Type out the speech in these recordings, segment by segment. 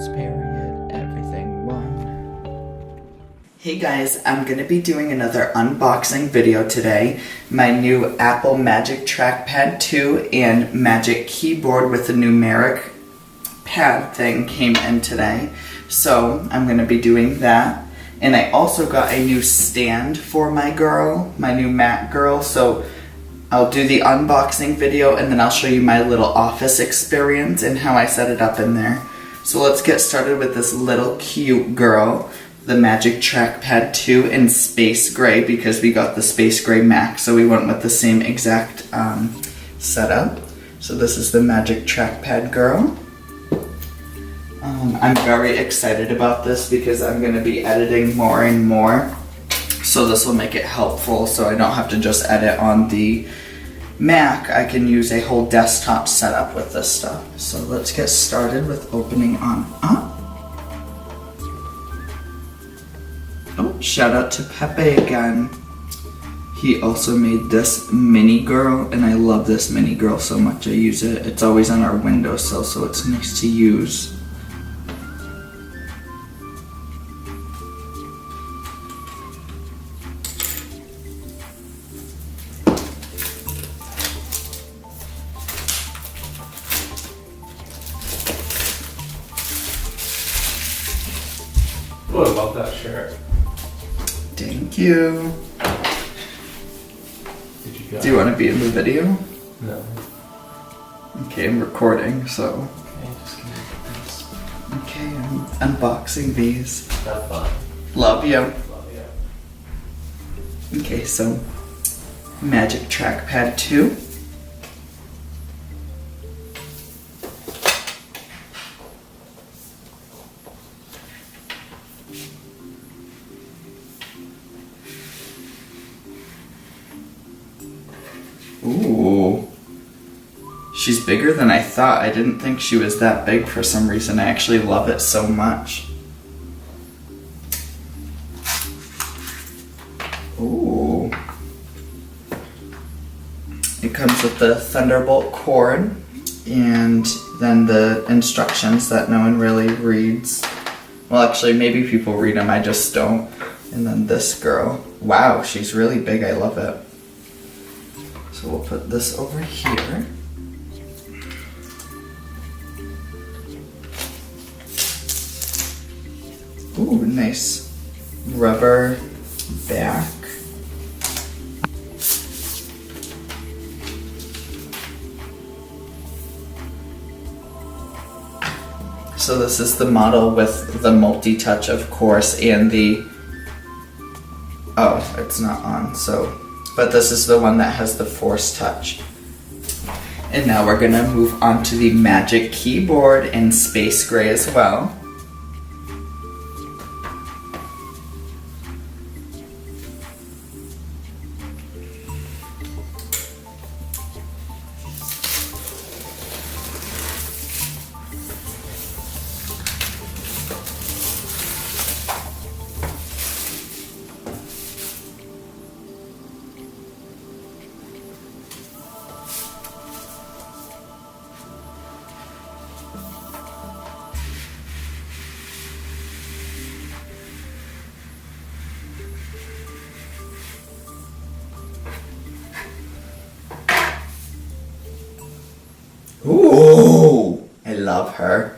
quotes, period, everything one. Hey guys, I'm gonna be doing another unboxing video today. My new Apple Magic Trackpad 2 and Magic Keyboard with the numeric pad thing came in today. So I'm gonna be doing that. And I also got a new stand for my girl, my new Mac girl. So I'll do the unboxing video and then I'll show you my little office experience and how I set it up in there. So let's get started with this little cute girl, the Magic Trackpad 2 in space gray, because we got the space gray Mac, so we went with the same exact setup. So this is the Magic Trackpad girl. I'm very excited about this because I'm going to be editing more and more. So this will make it helpful so I don't have to just edit on the Mac. I can use a whole desktop setup with this stuff. So let's get started with opening on up. Oh, shout out to Pepe again. He also made this mini girl and I love this mini girl so much. I use it. It's always on our windowsill, so it's nice to use. Oh, I love that shirt. Thank you. Do you want to be in the video? No. Okay, I'm recording, so. Okay, just give me this. Okay, I'm unboxing these. Have fun. Love you. Love you. Okay, so Magic Trackpad 2. Ooh, she's bigger than I thought. I didn't think she was that big for some reason. I actually love it so much. Ooh. It comes with the Thunderbolt cord and then the instructions that no one really reads. Well, actually, maybe people read them, I just don't. And then this girl. Wow, she's really big. I love it. So we'll put this over here. Ooh, nice rubber back. So this is the model with the multi-touch, of course, and the, oh, it's not on, so. But this is the one that has the Force Touch. And now we're gonna move on to the Magic Keyboard in space gray as well. Ooh, I love her.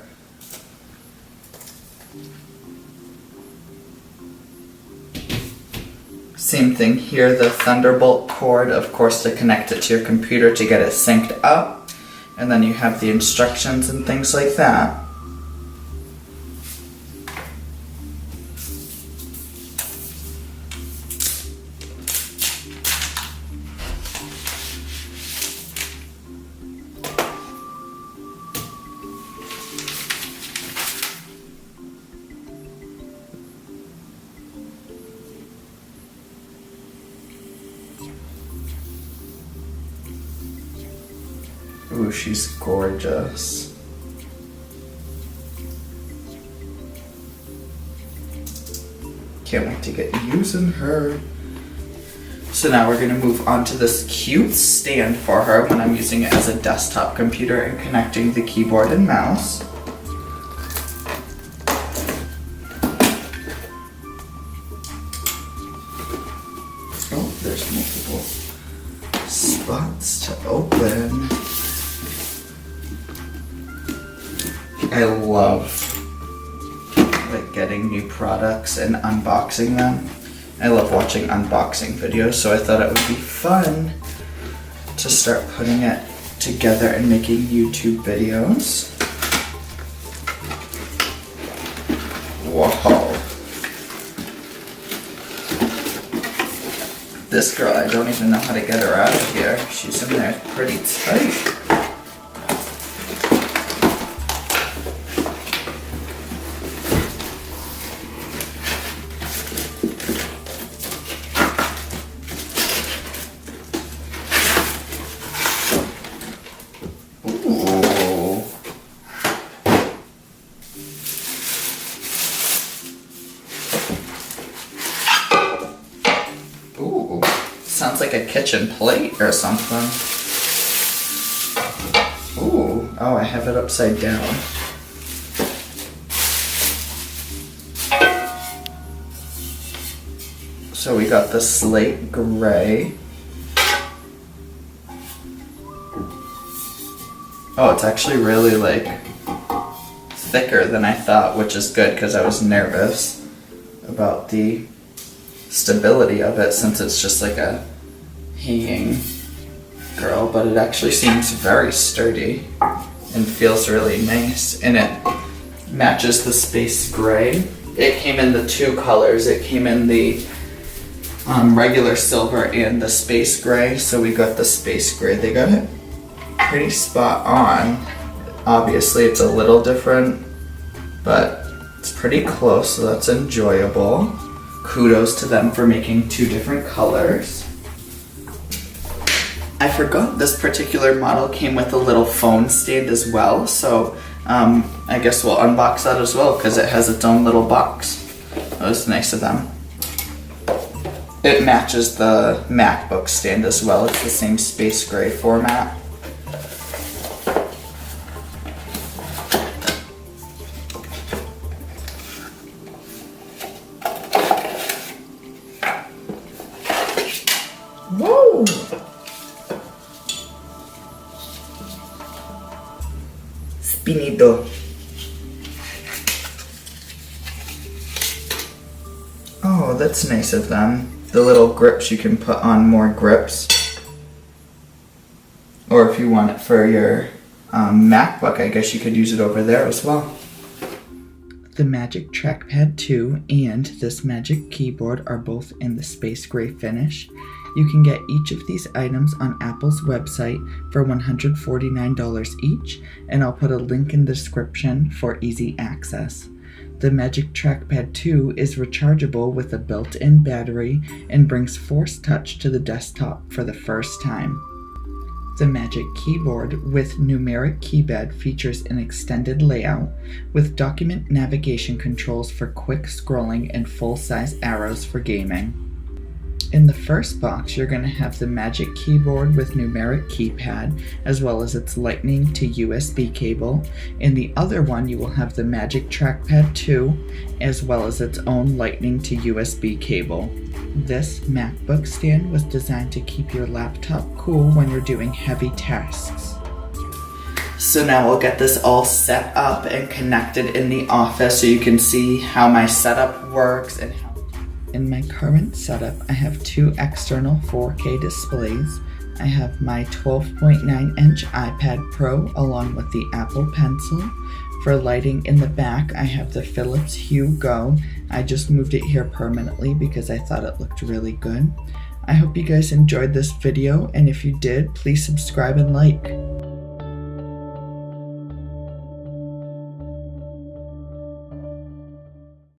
Same thing here, the Thunderbolt cord, of course, to connect it to your computer to get it synced up. And then you have the instructions and things like that. Ooh, she's gorgeous. Can't wait to get using her. So now we're gonna move on to this cute stand for her when I'm using it as a desktop computer and connecting the keyboard and mouse. there's multiple spots to open. I love like getting new products and unboxing them. I love watching unboxing videos, so I thought it would be fun to start putting it together and making YouTube videos. Wow. This girl, I don't even know how to get her out of here. She's in there pretty tight. Sounds like a kitchen plate or something. Ooh, oh, I have it upside down. So we got the slate gray. Oh, it's actually really like thicker than I thought, which is good because I was nervous about the stability of it since it's just like a hanging girl, but it actually seems very sturdy and feels really nice, and it matches the space gray. It came in the two colors. It came in the regular silver and the space gray, so we got the space gray. They got it pretty spot on. Obviously it's a little different, but it's pretty close, so that's enjoyable. Kudos to them for making two different colors. I forgot this particular model came with a little phone stand as well, so I guess we'll unbox that as well because it has its own little box. That was nice of them. It matches the MacBook stand as well. It's the same space gray format. Whoa! Spinito. Oh, that's nice of them. The little grips, you can put on more grips. Or if you want it for your MacBook, I guess you could use it over there as well. The Magic Trackpad 2 and this Magic Keyboard are both in the space gray finish. You can get each of these items on Apple's website for $149 each, and I'll put a link in the description for easy access. The Magic Trackpad 2 is rechargeable with a built-in battery and brings Force Touch to the desktop for the first time. The Magic Keyboard with numeric keypad features an extended layout with document navigation controls for quick scrolling and full-size arrows for gaming. In the first box, you're going to have the Magic Keyboard with numeric keypad, as well as its Lightning to USB cable. In the other one, you will have the Magic Trackpad 2, as well as its own Lightning to USB cable. This MacBook stand was designed to keep your laptop cool when you're doing heavy tasks. So now we'll get this all set up and connected in the office so you can see how my setup works and how. In my current setup, I have two external 4K displays. I have my 12.9-inch iPad Pro along with the Apple Pencil. For lighting in the back, I have the Philips Hue Go. I just moved it here permanently because I thought it looked really good. I hope you guys enjoyed this video, and if you did, please subscribe and like.